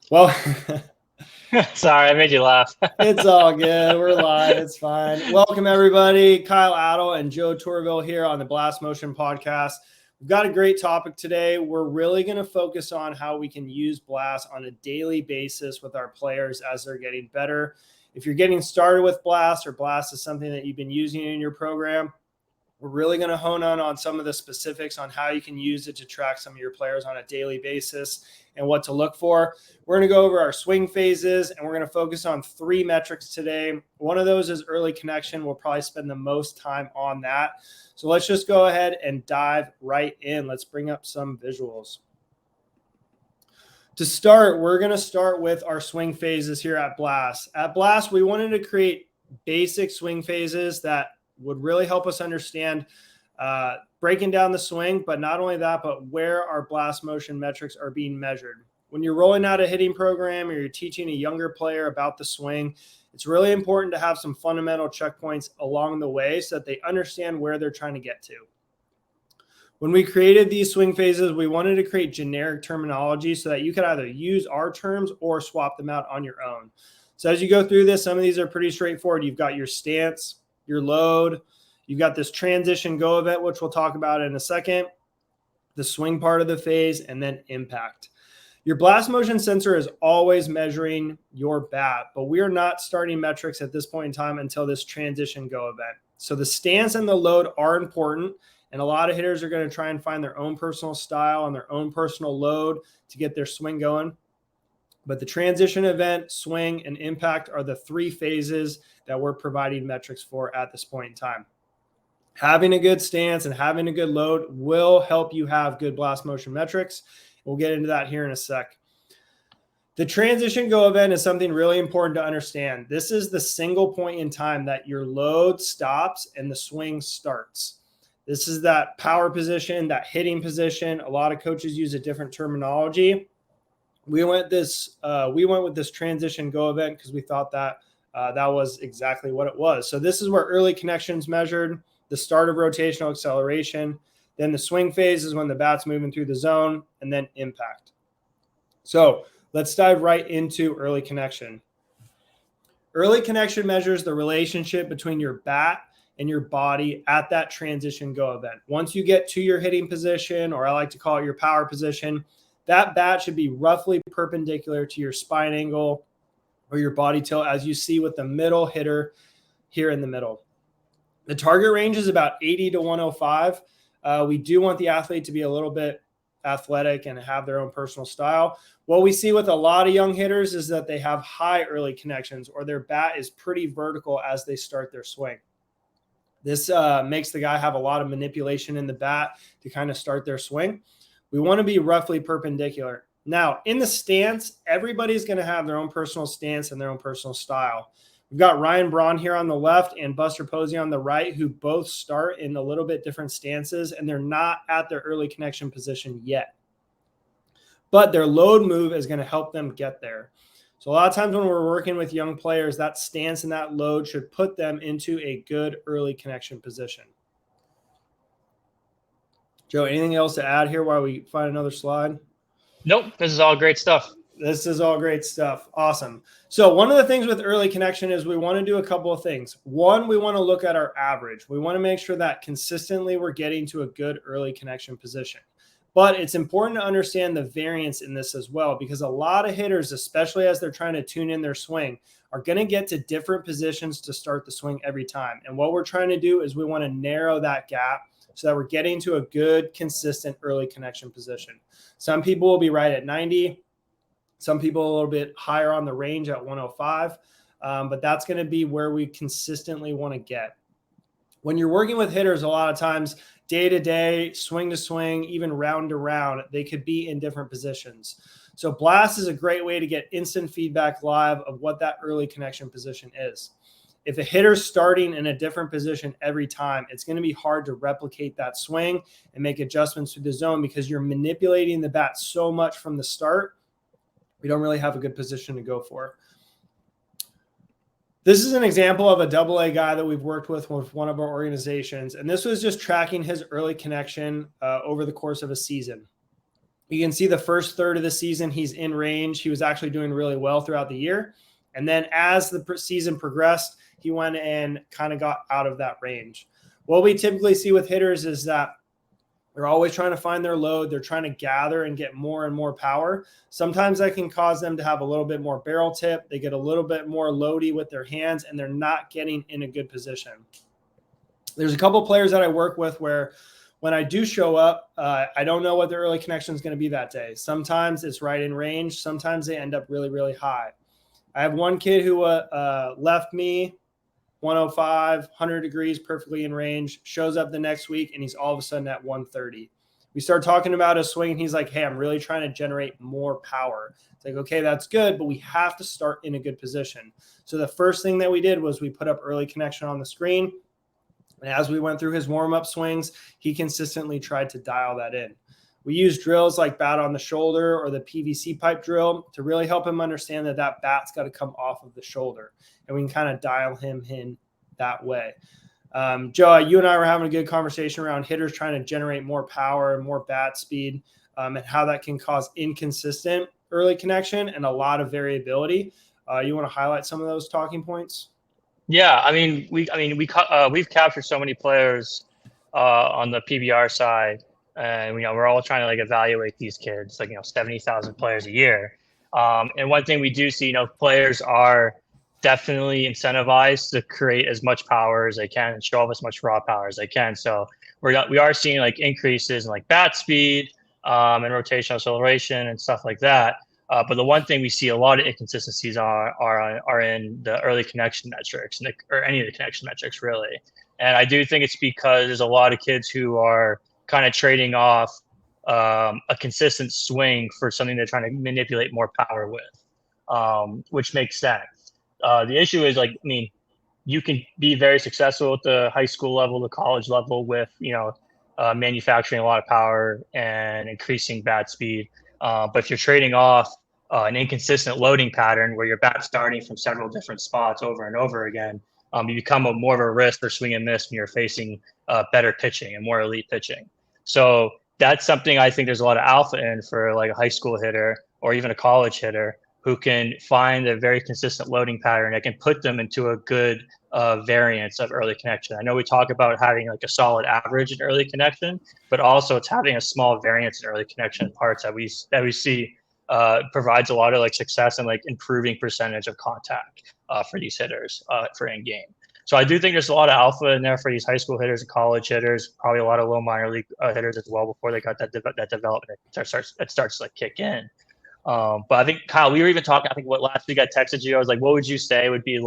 Well, Sorry, I made you laugh. it's all good. We're live. It's fine. Welcome, everybody. Kyle Attl and Joe Tourville here on the Blast Motion podcast. We've got a great topic today. We're really going to focus on how we can use Blast on a daily basis with our players as they're getting better. If you're getting started with Blast, or Blast is something that you've been using in your program, we're really going to hone on some of the specifics on how you can use it to track some of your players on a daily basis and what to look for. We're going to go over our swing phases, and we're going to focus on 3 metrics today. One of those is early connection. We'll probably spend the most time on that. So let's just go ahead and dive right in. Let's bring up some visuals. To start, we're going to start with our swing phases here at Blast. At Blast, we wanted to create basic swing phases that would really help us understand breaking down the swing, but not only that, but where our Blast motion metrics are being measured. When you're rolling out a hitting program or you're teaching a younger player about the swing, it's really important to have some fundamental checkpoints along the way so that they understand where they're trying to get to. When we created these swing phases, we wanted to create generic terminology so that you could either use our terms or swap them out on your own. So as you go through this, some of these are pretty straightforward. You've got your stance, your load, you've got this transition go event, which we'll talk about in a second, the swing part of the phase, and then impact. Your Blast motion sensor is always measuring your bat, but we are not starting metrics at this point in time until this transition go event. So the stance and the load are important, and a lot of hitters are going to try and find their own personal style and their own personal load to get their swing going. But the transition event, swing, and impact are the 3 phases that we're providing metrics for at this point in time. Having a good stance and having a good load will help you have good Blast motion metrics. We'll get into that here in a sec. The transition go event is something really important to understand. This is the single point in time that your load stops and the swing starts. This is that power position, that hitting position. A lot of coaches use a different terminology. We went with this transition go event because we thought that that was exactly what it was. So this is where early connections measured, the start of rotational acceleration, then the swing phase is when the bat's moving through the zone, and then impact. So let's dive right into early connection. Early connection measures the relationship between your bat and your body at that transition go event. Once you get to your hitting position, or I like to call it your power position, that bat should be roughly perpendicular to your spine angle or your body tilt, as you see with the middle hitter here in the middle. The target range is about 80 to 105. We do want the athlete to be a little bit athletic and have their own personal style. What we see with a lot of young hitters is that they have high early connections, or their bat is pretty vertical as they start their swing. This makes the guy have a lot of manipulation in the bat to kind of start their swing. We want to be roughly perpendicular. Now, in the stance, everybody's going to have their own personal stance and their own personal style. We've got Ryan Braun here on the left and Buster Posey on the right, who both start in a little bit different stances, and they're not at their early connection position yet. But their load move is going to help them get there. So a lot of times when we're working with young players, that stance and that load should put them into a good early connection position. Joe, anything else to add here while we find another slide? Nope, this is all great stuff. This is all great stuff. Awesome. So one of the things with early connection is we want to do a couple of things. One, we want to look at our average. We want to make sure that consistently we're getting to a good early connection position. But it's important to understand the variance in this as well, because a lot of hitters, especially as they're trying to tune in their swing, are going to get to different positions to start the swing every time. And what we're trying to do is we want to narrow that gap so that we're getting to a good, consistent early connection position. Some people will be right at 90. Some people a little bit higher on the range at 105. But that's going to be where we consistently want to get. When you're working with hitters, a lot of times, day to day, swing to swing, even round to round, they could be in different positions. So Blast is a great way to get instant feedback live of what that early connection position is. If a hitter's starting in a different position every time, it's going to be hard to replicate that swing and make adjustments to the zone because you're manipulating the bat so much from the start. We don't really have a good position to go for. This is an example of a AA guy that we've worked with one of our organizations. And this was just tracking his early connection over the course of a season. You can see the first third of the season, he's in range. He was actually doing really well throughout the year. And then as the season progressed, he went and kind of got out of that range. What we typically see with hitters is that they're always trying to find their load. They're trying to gather and get more and more power. Sometimes that can cause them to have a little bit more barrel tip. They get a little bit more loady with their hands, and they're not getting in a good position. There's a couple players that I work with where when I do show up, I don't know what the early connection is going to be that day. Sometimes it's right in range. Sometimes they end up really, really high. I have one kid who left me 105, 100 degrees, perfectly in range, shows up the next week, and he's all of a sudden at 130. We start talking about a swing, and he's like, hey, I'm really trying to generate more power. It's like, okay, that's good, but we have to start in a good position. So the first thing that we did was we put up early connection on the screen. And as we went through his warm-up swings, he consistently tried to dial that in. We use drills like bat on the shoulder or the PVC pipe drill to really help him understand that that bat's got to come off of the shoulder. And we can kind of dial him in that way. Joe, you and I were having a good conversation around hitters trying to generate more power and more bat speed, and how that can cause inconsistent early connection and a lot of variability. You want to highlight some of those talking points? Yeah, we've captured so many players on the PBR side, and we're all trying to evaluate these kids, 70,000 players a year. And one thing we do see, players are definitely incentivized to create as much power as they can and show off as much raw power as they can. So we are seeing increases in bat speed and rotational acceleration and stuff like that. But the one thing we see a lot of inconsistencies are in the early connection metrics or any of the connection metrics, really. And I do think it's because there's a lot of kids who are kind of trading off a consistent swing for something they're trying to manipulate more power with, which makes sense. The issue is, you can be very successful at the high school level, the college level with, manufacturing a lot of power and increasing bat speed. But if you're trading off an inconsistent loading pattern where your bat's starting from several different spots over and over again, you become more of a risk for swing and miss when you're facing better pitching and more elite pitching. So that's something I think there's a lot of alpha in for a high school hitter or even a college hitter who can find a very consistent loading pattern that can put them into a good variance of early connection. I know we talk about having a solid average in early connection, but also it's having a small variance in early connection parts that we see provides a lot of success and improving percentage of contact for these hitters for in game. So I do think there's a lot of alpha in there for these high school hitters and college hitters, probably a lot of low minor league hitters as well before they got that development that starts to kick in. But I think, Kyle, we were even talking, I think last week I texted you, I was like, what would you say would be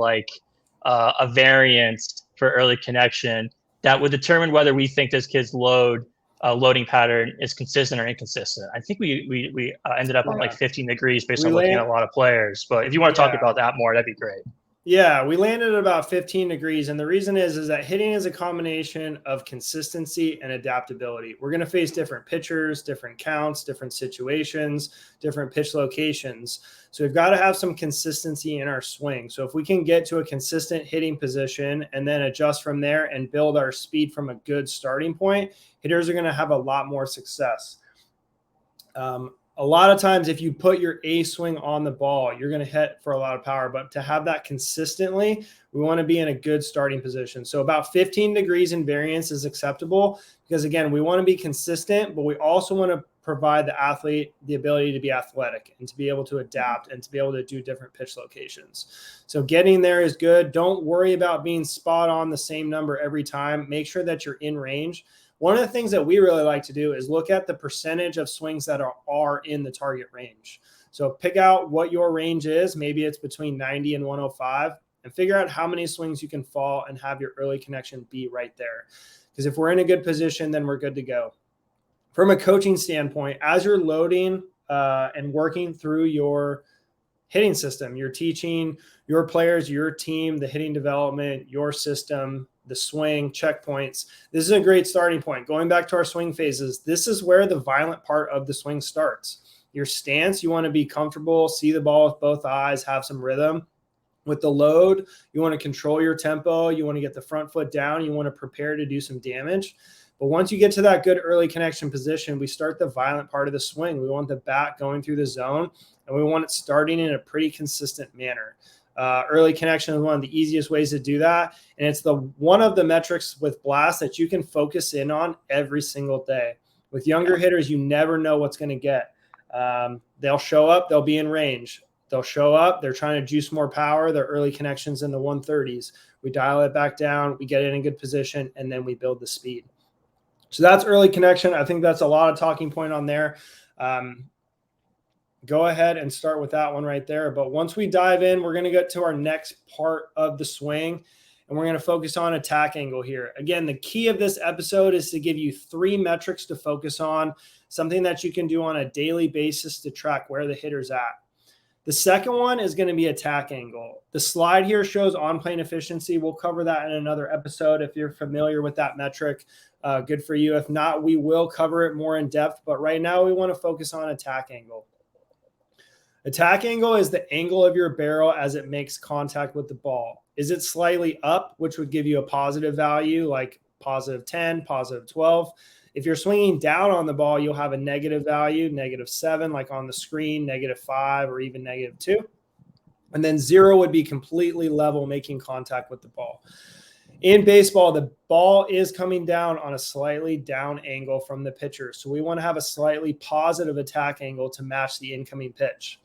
a variance for early connection that would determine whether we think this kid's loading pattern is consistent or inconsistent? I think we ended up on 15 degrees based on looking at a lot of players. But if you want to talk about that more, that'd be great. Yeah, we landed at about 15 degrees. And the reason is that hitting is a combination of consistency and adaptability. We're going to face different pitchers, different counts, different situations, different pitch locations. So we've got to have some consistency in our swing. So if we can get to a consistent hitting position and then adjust from there and build our speed from a good starting point, hitters are going to have a lot more success. A lot of times, if you put your A swing on the ball, you're going to hit for a lot of power. But to have that consistently, we want to be in a good starting position. So about 15 degrees in variance is acceptable because, again, we want to be consistent, but we also want to provide the athlete the ability to be athletic and to be able to adapt and to be able to do different pitch locations. So getting there is good. Don't worry about being spot on the same number every time. Make sure that you're in range. One of the things that we really like to do is look at the percentage of swings that are in the target range. So pick out what your range is. Maybe it's between 90 and 105 and figure out how many swings you can fall and have your early connection be right there. Because if we're in a good position, then we're good to go. From a coaching standpoint, as you're loading and working through your hitting system, you're teaching your players, your team, the hitting development, your system, the swing, checkpoints. This is a great starting point. Going back to our swing phases, this is where the violent part of the swing starts. Your stance, you want to be comfortable, see the ball with both eyes, have some rhythm. With the load, you want to control your tempo. You want to get the front foot down. You want to prepare to do some damage. But once you get to that good early connection position, we start the violent part of the swing. We want the bat going through the zone, and we want it starting in a pretty consistent manner. Early connection is one of the easiest ways to do that. And it's one of the metrics with Blast that you can focus in on every single day. With younger hitters, you never know what's going to get. They'll show up, they'll be in range. They'll show up, they're trying to juice more power. Their early connections in the 130s. We dial it back down, we get it in a good position, and then we build the speed. So that's early connection. I think that's a lot of talking point on there. Go ahead and start with that one right there. But once we dive in, we're going to get to our next part of the swing, and we're going to focus on attack angle here. Again, the key of this episode is to give you 3 metrics to focus on, something that you can do on a daily basis to track where the hitter's at. The second one is going to be attack angle. The slide here shows on-plane efficiency. We'll cover that in another episode. If you're familiar with that metric, good for you. If not, we will cover it more in depth. But right now, we want to focus on attack angle. Attack angle is the angle of your barrel as it makes contact with the ball. Is it slightly up, which would give you a positive value like positive 10, positive 12? If you're swinging down on the ball, you'll have a negative value, -7, like on the screen, -5, or even -2. And then 0 would be completely level, making contact with the ball. In baseball, the ball is coming down on a slightly down angle from the pitcher. So we want to have a slightly positive attack angle to match the incoming pitch.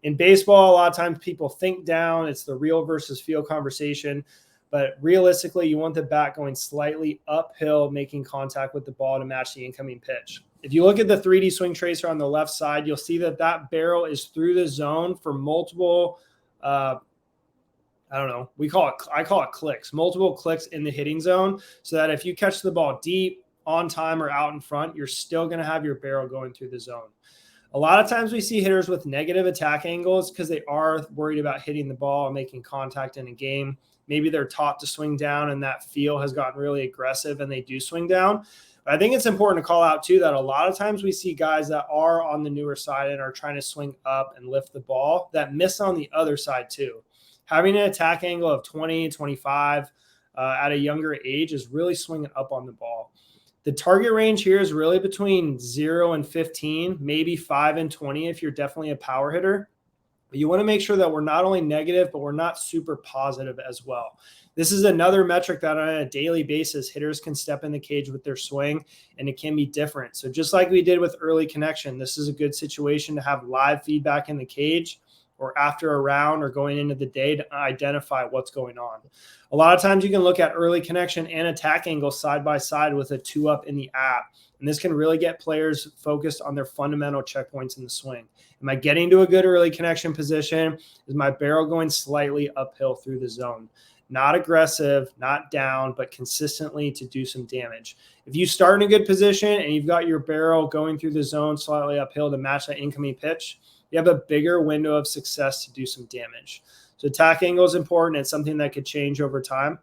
In baseball, a lot of times people think down. It's the real versus feel conversation. But realistically, you want the bat going slightly uphill, making contact with the ball to match the incoming pitch. If you look at the 3D swing tracer on the left side, you'll see that that barrel is through the zone for multiple, I call it clicks, multiple clicks in the hitting zone, so that if you catch the ball deep, on time, or out in front, you're still going to have your barrel going through the zone. A lot of times we see hitters with negative attack angles because they are worried about hitting the ball and making contact in a game. Maybe they're taught to swing down and that feel has gotten really aggressive and they do swing down. But I think it's important to call out too that a lot of times we see guys that are on the newer side and are trying to swing up and lift the ball that miss on the other side too. Having an attack angle of 20, 25 at a younger age is really swinging up on the ball. The target range here is really between 0 and 15, maybe 5 and 20 if you're definitely a power hitter. But you want to make sure that we're not only negative, but we're not super positive as well. This is another metric that on a daily basis, hitters can step in the cage with their swing, and it can be different. So just like we did with early connection, this is a good situation to have live feedback in the cage or after a round or going into the day to identify what's going on. A lot of times you can look at early connection and attack angle side by side with a 2-up in the app. And this can really get players focused on their fundamental checkpoints in the swing. Am I getting to a good early connection position? Is my barrel going slightly uphill through the zone? Not aggressive, not down, but consistently to do some damage. If you start in a good position and you've got your barrel going through the zone slightly uphill to match that incoming pitch, you have a bigger window of success to do some damage. So attack angle is important. It's something that could change over time.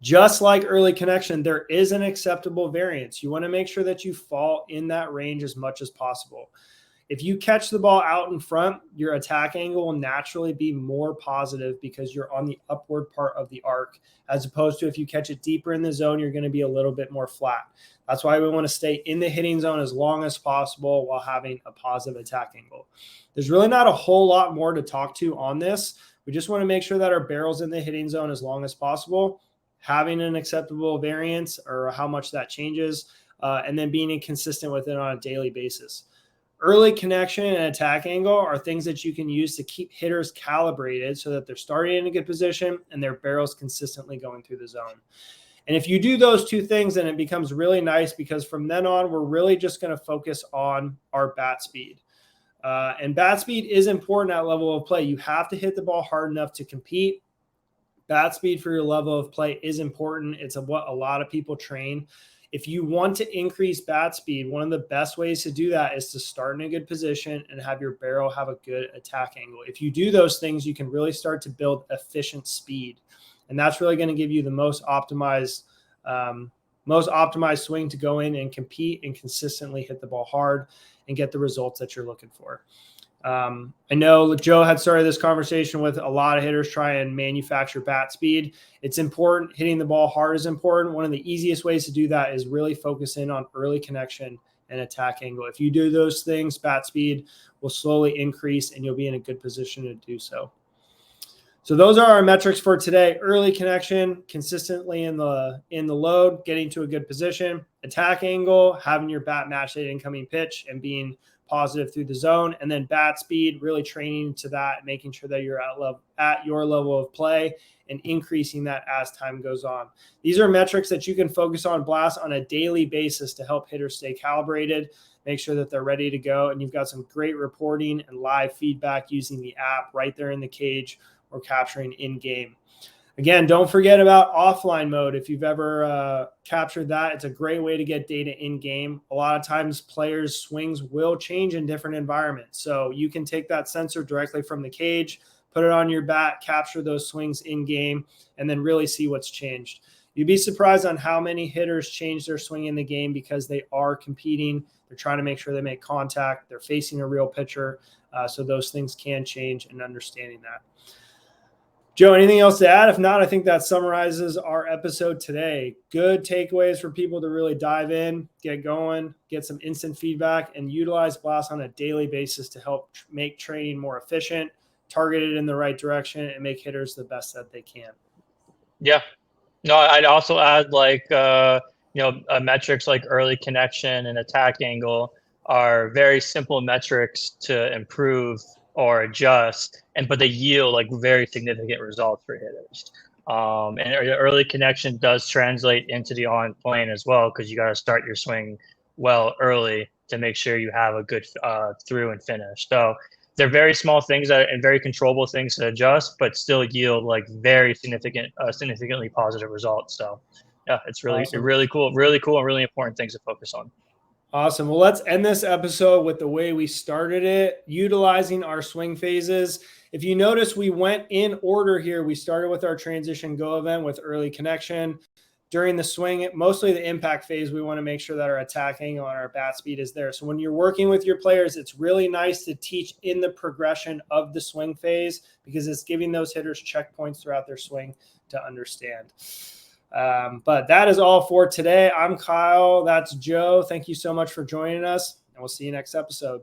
Just like early connection, there is an acceptable variance. You want to make sure that you fall in that range as much as possible. If you catch the ball out in front, your attack angle will naturally be more positive because you're on the upward part of the arc, as opposed to if you catch it deeper in the zone, you're going to be a little bit more flat. That's why we want to stay in the hitting zone as long as possible while having a positive attack angle. There's really not a whole lot more to talk to on this. We just want to make sure that our barrel's in the hitting zone as long as possible, having an acceptable variance or how much that changes, and then being inconsistent with it on a daily basis. Early connection and attack angle are things that you can use to keep hitters calibrated so that they're starting in a good position and their barrel's consistently going through the zone. And if you do those two things, then it becomes really nice because from then on, we're really just going to focus on our bat speed. And bat speed is important at level of play. You have to hit the ball hard enough to compete. Bat speed for your level of play is important. It's what a lot of people train. If you want to increase bat speed, one of the best ways to do that is to start in a good position and have your barrel have a good attack angle. If you do those things, you can really start to build efficient speed. And that's really going to give you the most optimized swing to go in and compete and consistently hit the ball hard and get the results that you're looking for. I know Joe had started this conversation with a lot of hitters try and manufacture bat speed. It's important. Hitting the ball hard is important. One of the easiest ways to do that is really focus in on early connection and attack angle. If you do those things, bat speed will slowly increase and you'll be in a good position to do so. So those are our metrics for today. Early connection, consistently in the load, getting to a good position, attack angle, having your bat match that incoming pitch and being positive through the zone, and then bat speed, really training to that, making sure that you're at your level of play and increasing that as time goes on. These are metrics that you can focus on Blast on a daily basis to help hitters stay calibrated, make sure that they're ready to go. And you've got some great reporting and live feedback using the app right there in the cage or capturing in game. Again, don't forget about offline mode. If you've ever captured that, it's a great way to get data in game. A lot of times players' swings will change in different environments. So you can take that sensor directly from the cage, put it on your bat, capture those swings in game, and then really see what's changed. You'd be surprised on how many hitters change their swing in the game because they are competing. They're trying to make sure they make contact. They're facing a real pitcher. So those things can change, and understanding that. Joe, anything else to add? If not, I think that summarizes our episode today. Good takeaways for people to really dive in, get going, get some instant feedback, and utilize Blast on a daily basis to help make training more efficient, targeted in the right direction, and make hitters the best that they can. Yeah. No, I'd also add metrics like early connection and attack angle are very simple metrics to improve or adjust, but they yield like very significant results for hitters. And early connection does translate into the on plane as well, because you got to start your swing well early to make sure you have a good through and finish. So they're very small things and very controllable things to adjust, but still yield like very significantly positive results. So yeah, it's really Awesome. really cool, and really important things to focus on. Awesome. Well, let's end this episode with the way we started it, utilizing our swing phases. If you notice, we went in order here. We started with our transition go event with early connection. During the swing, mostly the impact phase, we want to make sure that our attack angle and our bat speed is there. So when you're working with your players, it's really nice to teach in the progression of the swing phase, because it's giving those hitters checkpoints throughout their swing to understand. But that is all for today. I'm Kyle. That's Joe. Thank you so much for joining us, and we'll see you next episode.